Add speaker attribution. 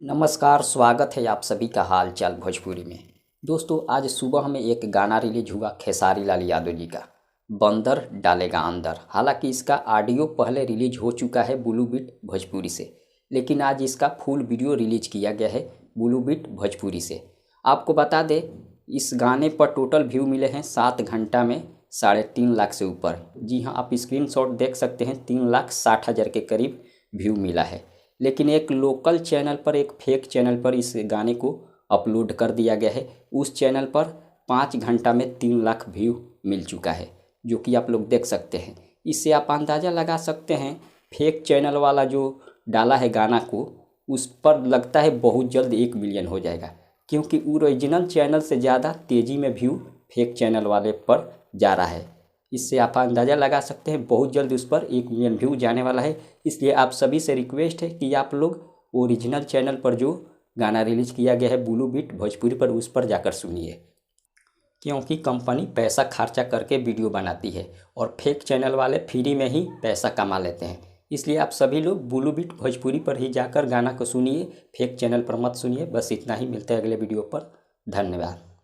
Speaker 1: नमस्कार, स्वागत है आप सभी का हाल चाल भोजपुरी में। दोस्तों, आज सुबह में एक गाना रिलीज हुआ खेसारी लाल यादव जी का, बंदर डालेगा अंदर। हालांकि इसका ऑडियो पहले रिलीज हो चुका है ब्लू बीट भोजपुरी से, लेकिन आज इसका फुल वीडियो रिलीज किया गया है ब्लू बीट भोजपुरी से। आपको बता दें, इस गाने पर टोटल व्यू मिले हैं 7 घंटा में 3.5 लाख से ऊपर। जी हाँ, आप स्क्रीनशॉट देख सकते हैं, 3,60,000 के करीब व्यू मिला है। लेकिन एक लोकल चैनल पर, एक फेक चैनल पर इस गाने को अपलोड कर दिया गया है। उस चैनल पर 5 घंटा में 3 लाख व्यू मिल चुका है, जो कि आप लोग देख सकते हैं। इससे आप अंदाज़ा लगा सकते हैं, फेक चैनल वाला जो डाला है गाना को, उस पर लगता है बहुत जल्द 1 मिलियन हो जाएगा, क्योंकि ओरिजिनल चैनल से ज़्यादा तेज़ी में व्यू फेक चैनल वाले पर जा रहा है। इससे आप अंदाज़ा लगा सकते हैं बहुत जल्द उस पर 1 मिलियन व्यू जाने वाला है। इसलिए आप सभी से रिक्वेस्ट है कि आप लोग ओरिजिनल चैनल पर जो गाना रिलीज किया गया है ब्लू बीट भोजपुरी पर, उस पर जाकर सुनिए, क्योंकि कंपनी पैसा खर्चा करके वीडियो बनाती है और फेक चैनल वाले फ्री में ही पैसा कमा लेते हैं। इसलिए आप सभी लोग ब्लू बीट भोजपुरी पर ही जाकर गाना को सुनिए, फेक चैनल पर मत सुनिए। बस इतना ही, मिलते हैं अगले वीडियो पर। धन्यवाद।